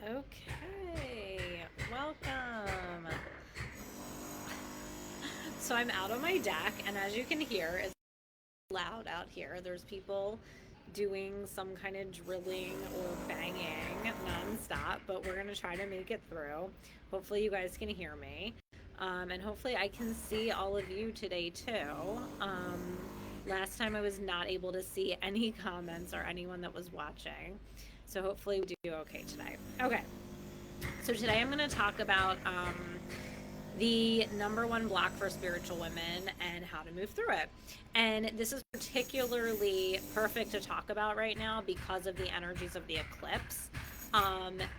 Okay, welcome. So I'm out on my deck, and as you can hear, it's loud out here. There's people doing some kind of drilling or banging nonstop, but we're gonna try to make it through. Hopefully, you guys can hear me, and hopefully, I can see all of you today too. Last time I was not able to see any comments or anyone that was watching, so hopefully, we do okay today. Okay. So today I'm going to talk about the number one block for spiritual women and how to move through it. And this is particularly perfect to talk about right now because of the energies of the eclipse.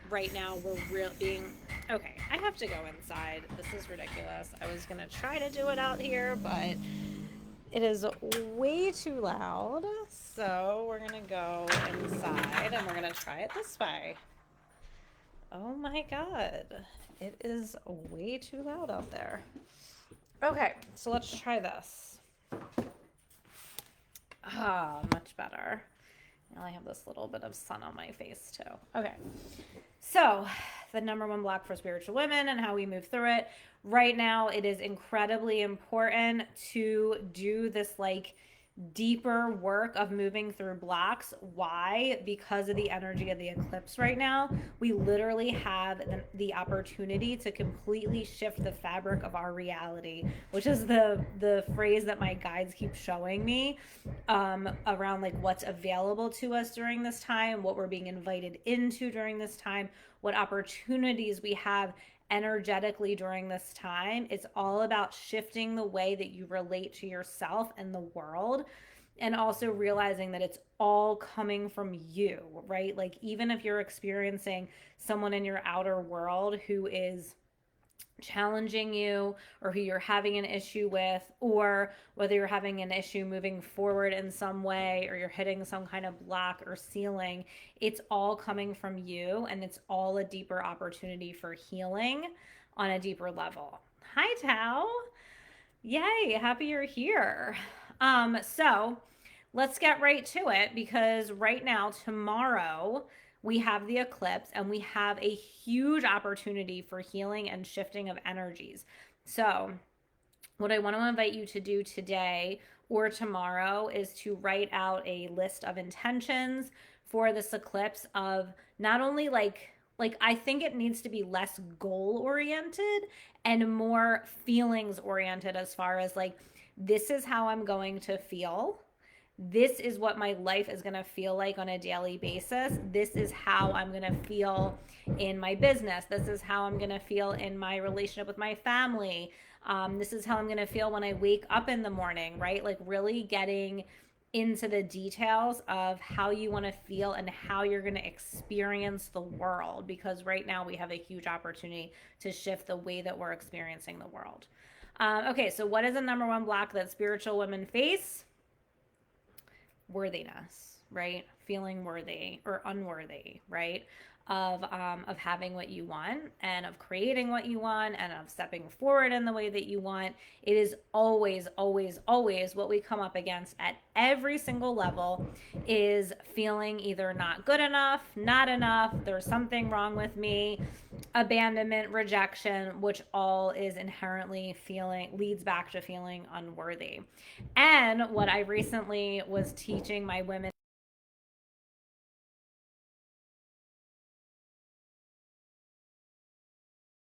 Right now we're being okay. I have to go inside. This is ridiculous. I was going to try to do it out here, but it is way too loud. So we're going to go inside and we're going to try it this way. Oh my god. It is way too loud out there. Okay, so let's try this. Much better. Now I have this little bit of sun on my face too. Okay. So, the number one block for spiritual women and how we move through it. Right now, it is incredibly important to do this deeper work of moving through blocks. Why? Because of the energy of the eclipse right now. We literally have the opportunity to completely shift the fabric of our reality, which is the phrase that my guides keep showing me around what's available to us during this time, what we're being invited into during this time, what opportunities we have energetically during this time. It's all about shifting the way that you relate to yourself and the world, and also realizing that it's all coming from you, right? Even if you're experiencing someone in your outer world who is challenging you or who you're having an issue with, or whether you're having an issue moving forward in some way or you're hitting some kind of block or ceiling, it's all coming from you, and it's all a deeper opportunity for healing on a deeper level. Hi, Tao. Yay, happy you're here. So let's get right to it, because right now, tomorrow, we have the eclipse and we have a huge opportunity for healing and shifting of energies. So, what I want to invite you to do today or tomorrow is to write out a list of intentions for this eclipse of not only I think it needs to be less goal oriented and more feelings oriented, as far as this is how I'm going to feel. This is what my life is going to feel like on a daily basis. This is how I'm going to feel in my business. This is how I'm going to feel in my relationship with my family. This is how I'm going to feel when I wake up in the morning, right? Really getting into the details of how you want to feel and how you're going to experience the world, because right now we have a huge opportunity to shift the way that we're experiencing the world. Okay, so what is the number one block that spiritual women face? Worthiness, right? Feeling worthy or unworthy, right? Of having what you want and of creating what you want and of stepping forward in the way that you want. It is always, always, always what we come up against at every single level is feeling either not good enough, not enough, there's something wrong with me, abandonment, rejection, which all is inherently leads back to feeling unworthy. And what I recently was teaching my women,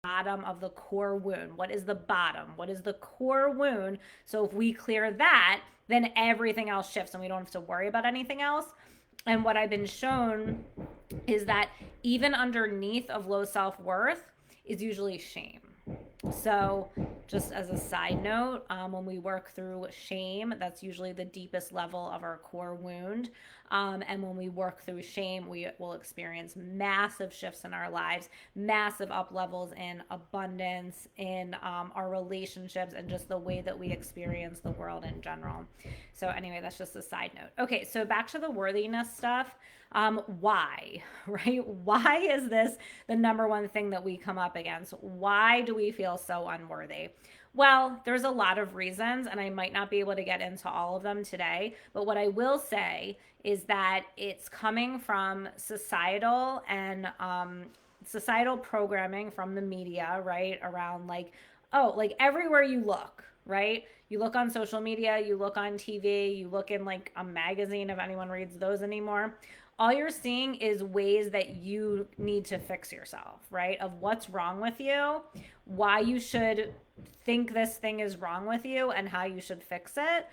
bottom of the core wound. What is the bottom? What is the core wound? So if we clear that, then everything else shifts and we don't have to worry about anything else. And what I've been shown is that even underneath of low self-worth is usually shame. So, just as a side note, when we work through shame, that's usually the deepest level of our core wound. And when we work through shame, we will experience massive shifts in our lives, massive up levels in abundance, in our relationships, and just the way that we experience the world in general. So, anyway, that's just a side note. Okay, so back to the worthiness stuff. Why, right? Why is this the number one thing that we come up against? Why do we feel so unworthy? Well, there's a lot of reasons, and I might not be able to get into all of them today. But what I will say is that it's coming from societal and societal programming from the media, right? Around like, oh, like everywhere you look, right? You look on social media, you look on TV, you look in like a magazine, if anyone reads those anymore. All you're seeing is ways that you need to fix yourself, right? Of what's wrong with you, why you should think this thing is wrong with you, and how you should fix it.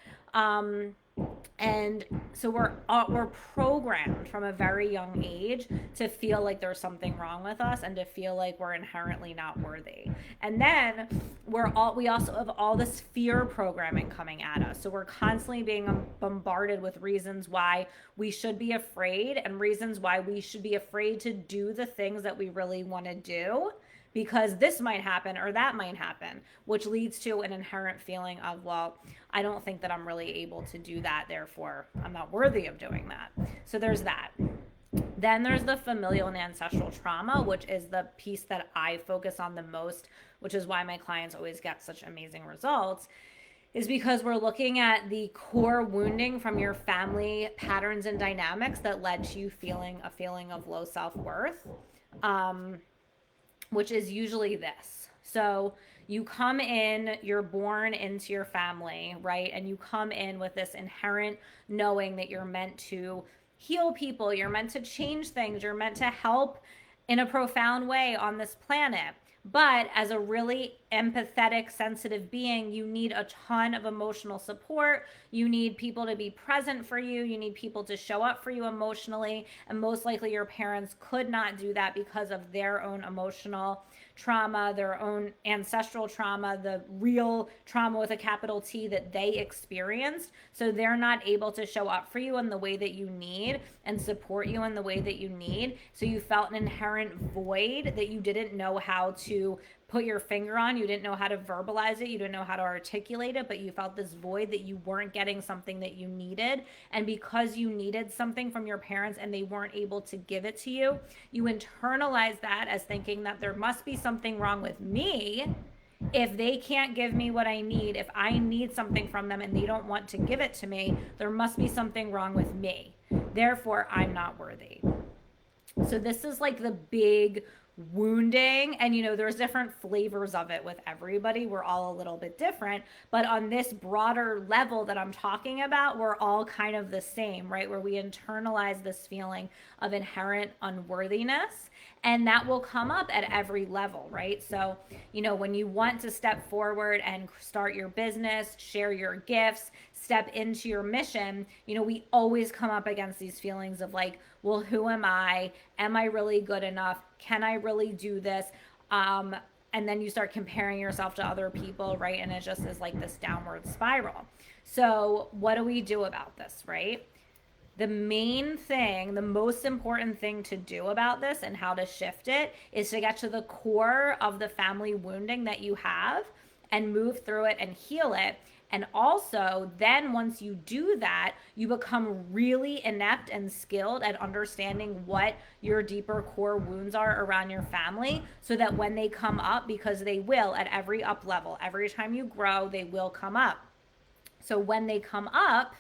And so we're programmed from a very young age to feel like there's something wrong with us and to feel like we're inherently not worthy. And then we also have all this fear programming coming at us. So we're constantly being bombarded with reasons why we should be afraid and reasons why we should be afraid to do the things that we really want to do, because this might happen or that might happen, which leads to an inherent feeling of, well, I don't think that I'm really able to do that, therefore I'm not worthy of doing that. So there's that. Then there's the familial and ancestral trauma, which is the piece that I focus on the most, which is why my clients always get such amazing results, is because we're looking at the core wounding from your family patterns and dynamics that led to you feeling a feeling of low self-worth. Which is usually this. So you come in, you're born into your family, right? And you come in with this inherent knowing that you're meant to heal people, you're meant to change things, you're meant to help in a profound way on this planet. But as a really empathetic, sensitive being, you need a ton of emotional support. You need people to be present for you. You need people to show up for you emotionally. And most likely your parents could not do that because of their own emotional trauma, their own ancestral trauma, the real trauma with a capital T that they experienced. So they're not able to show up for you in the way that you need and support you in the way that you need. So you felt an inherent void that you didn't know how to put your finger on. You didn't know how to verbalize it. You didn't know how to articulate it, but you felt this void that you weren't getting something that you needed. And because you needed something from your parents and they weren't able to give it to you, you internalize that as thinking that there must be something wrong with me if they can't give me what I need. If I need something from them and they don't want to give it to me, there must be something wrong with me. Therefore, I'm not worthy. So this is like the big wounding, and there's different flavors of it with everybody. We're all a little bit different, but on this broader level that I'm talking about, we're all kind of the same, right? Where we internalize this feeling of inherent unworthiness, and that will come up at every level, right? So when you want to step forward and start your business, share your gifts, step into your mission, we always come up against these feelings of like, well, who am I? Am I really good enough? Can I really do this? And then you start comparing yourself to other people, right? And it just is like this downward spiral. So what do we do about this, right? The main thing, the most important thing to do about this and how to shift it is to get to the core of the family wounding that you have and move through it and heal it. And also, then once you do that, you become really inept and skilled at understanding what your deeper core wounds are around your family, so that when they come up, because they will at every up level, every time you grow, they will come up. So when they come up,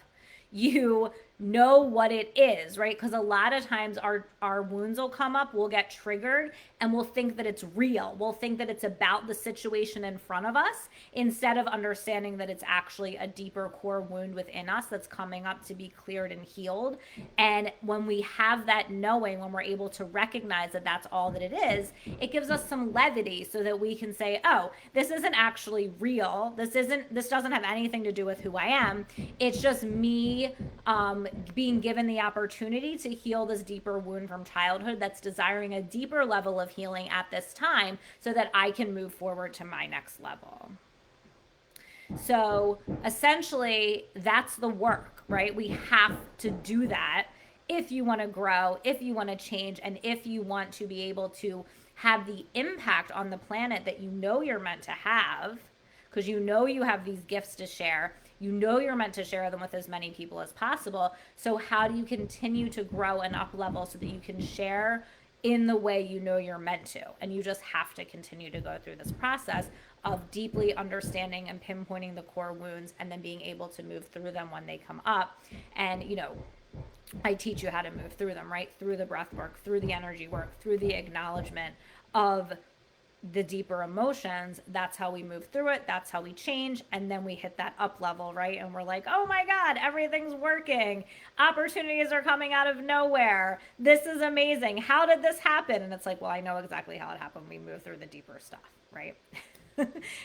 you know what it is, right? Because a lot of times our wounds will come up, we'll get triggered, and we'll think that it's real. We'll think that it's about the situation in front of us, instead of understanding that it's actually a deeper core wound within us that's coming up to be cleared and healed. And when we have that knowing, when we're able to recognize that that's all that it is, it gives us some levity so that we can say, oh, this isn't actually real. This doesn't have anything to do with who I am. It's just me being given the opportunity to heal this deeper wound from childhood that's desiring a deeper level of healing at this time, so that I can move forward to my next level. So essentially, that's the work, right? We have to do that if you want to grow, if you want to change, and if you want to be able to have the impact on the planet that you're meant to have, because you have these gifts to share. You're meant to share them with as many people as possible. So how do you continue to grow and up level so that you can share in the way you're meant to? And you just have to continue to go through this process of deeply understanding and pinpointing the core wounds, and then being able to move through them when they come up. And I teach you how to move through them, right? Through the breath work, through the energy work, through the acknowledgement of the deeper emotions. That's how we move through it. That's how we change. And then we hit that up level, right? And we're like, oh my God, everything's working. Opportunities are coming out of nowhere. This is amazing. How did this happen? And it's like, well, I know exactly how it happened. We move through the deeper stuff, right?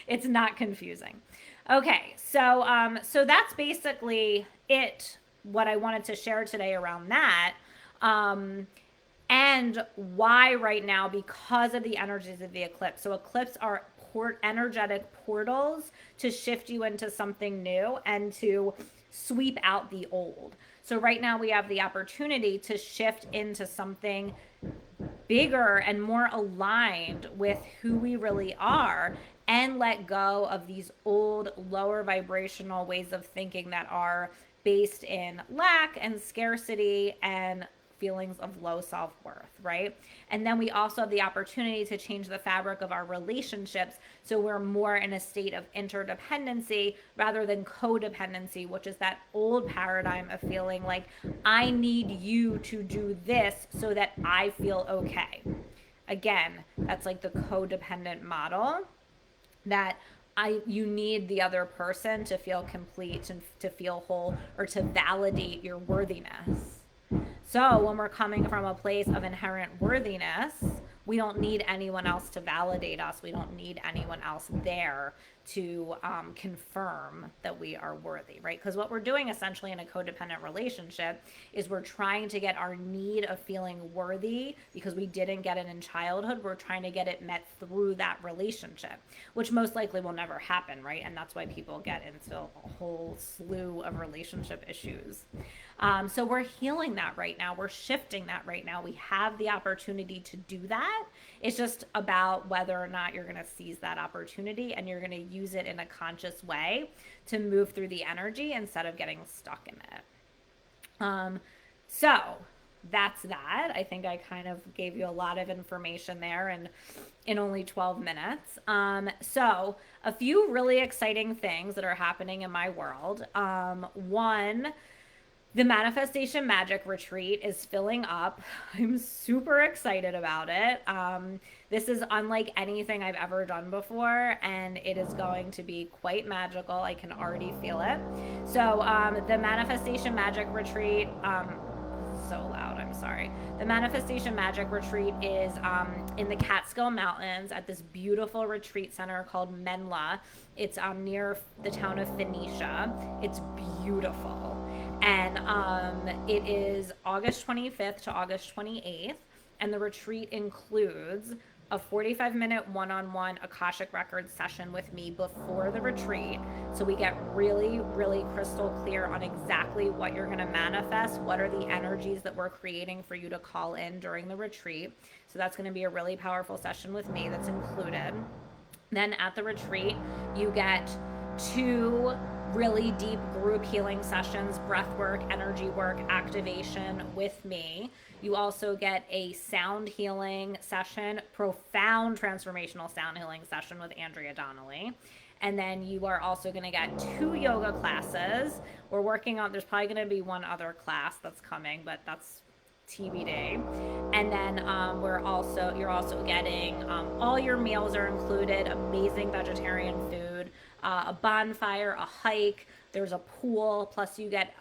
It's not confusing. Okay, so that's basically it. What I wanted to share today around that. And why right now, because of the energies of the eclipse. So eclipse are energetic portals to shift you into something new and to sweep out the old. So right now we have the opportunity to shift into something bigger and more aligned with who we really are, and let go of these old lower vibrational ways of thinking that are based in lack and scarcity and feelings of low self-worth, right? And then we also have the opportunity to change the fabric of our relationships so we're more in a state of interdependency rather than codependency, which is that old paradigm of feeling like I need you to do this so that I feel okay. Again, that's like the codependent model, that you need the other person to feel complete and to feel whole or to validate your worthiness. So when we're coming from a place of inherent worthiness, we don't need anyone else to validate us. We don't need anyone else there to confirm that we are worthy, right? Because what we're doing essentially in a codependent relationship is we're trying to get our need of feeling worthy because we didn't get it in childhood. We're trying to get it met through that relationship, which most likely will never happen, right? And that's why people get into a whole slew of relationship issues. So we're healing that right now. We're shifting that right now. We have the opportunity to do that. It's just about whether or not you're going to seize that opportunity and you're going to use it in a conscious way to move through the energy instead of getting stuck in it. So that's that. I think I kind of gave you a lot of information there and in only 12 minutes. So a few really exciting things that are happening in my world. One, the Manifestation Magic Retreat is filling up. I'm super excited about it. This is unlike anything I've ever done before, and it is going to be quite magical. I can already feel it. So the Manifestation Magic Retreat, so loud, I'm sorry. The Manifestation Magic Retreat is in the Catskill Mountains at this beautiful retreat center called Menla. It's near the town of Phoenicia. It's beautiful. And it is August 25th to August 28th. And the retreat includes a 45-minute one-on-one Akashic Records session with me before the retreat. So we get really, really crystal clear on exactly what you're going to manifest, what are the energies that we're creating for you to call in during the retreat. So that's going to be a really powerful session with me that's included. Then at the retreat, you get 2 really deep group healing sessions, breath work, energy work, activation with me. You also get a sound healing session, profound transformational sound healing session with Andrea Donnelly. And then you are also going to get 2 yoga classes. We're working on, there's probably going to be one other class that's coming, but that's TBD. And then you're also getting all your meals are included, amazing vegetarian food, a bonfire, a hike, there's a pool, plus you get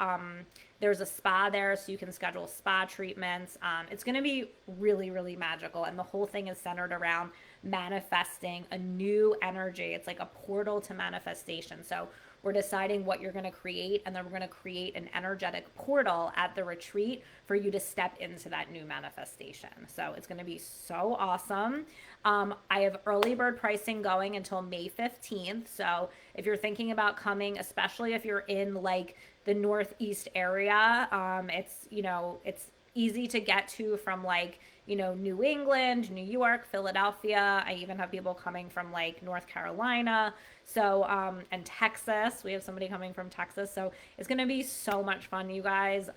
there's a spa there, so you can schedule spa treatments. It's going to be really, really magical, and the whole thing is centered around manifesting a new energy. It's like a portal to manifestation. So we're deciding what you're going to create, and then we're going to create an energetic portal at the retreat for you to step into that new manifestation. So it's going to be so awesome. I have early bird pricing going until May 15th. So if you're thinking about coming, especially if you're in like the Northeast area, it's easy to get to from like, New England, New York, Philadelphia. I even have people coming from like North Carolina. So, and Texas, we have somebody coming from Texas. So it's going to be so much fun, you guys.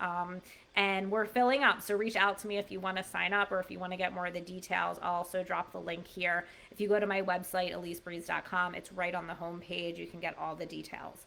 And we're filling up. So reach out to me if you want to sign up or if you want to get more of the details. I'll also drop the link here. If you go to my website, AlyseBreeze.com, it's right on the homepage. You can get all the details.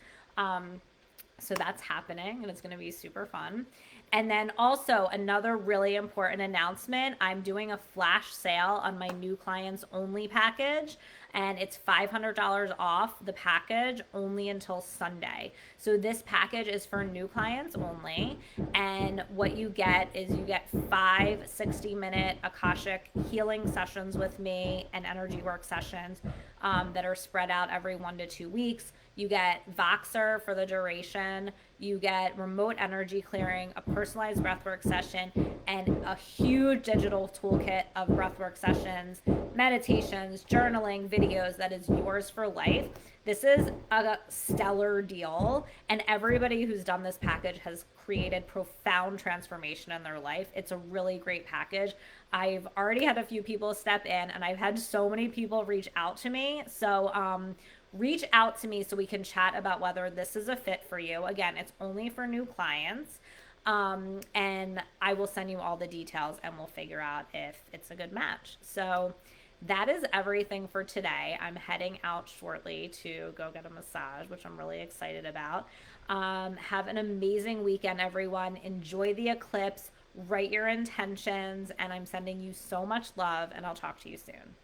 So that's happening and it's going to be super fun. And then also another really important announcement, I'm doing a flash sale on my new clients only package, and it's $500 off the package only until Sunday. So this package is for new clients only, and what you get is you get 5 60-minute Akashic healing sessions with me and energy work sessions that are spread out every 1 to 2 weeks. You get Voxer for the duration. You get remote energy clearing, a personalized breathwork session, and a huge digital toolkit of breathwork sessions, meditations, journaling, videos that is yours for life. This is a stellar deal, and everybody who's done this package has created profound transformation in their life. It's a really great package. I've already had a few people step in, and I've had so many people reach out to me. So, reach out to me so we can chat about whether this is a fit for you. Again, it's only for new clients. And I will send you all the details and we'll figure out if it's a good match. So that is everything for today. I'm heading out shortly to go get a massage, which I'm really excited about. Have an amazing weekend, everyone. Enjoy the eclipse, write your intentions, and I'm sending you so much love, and I'll talk to you soon.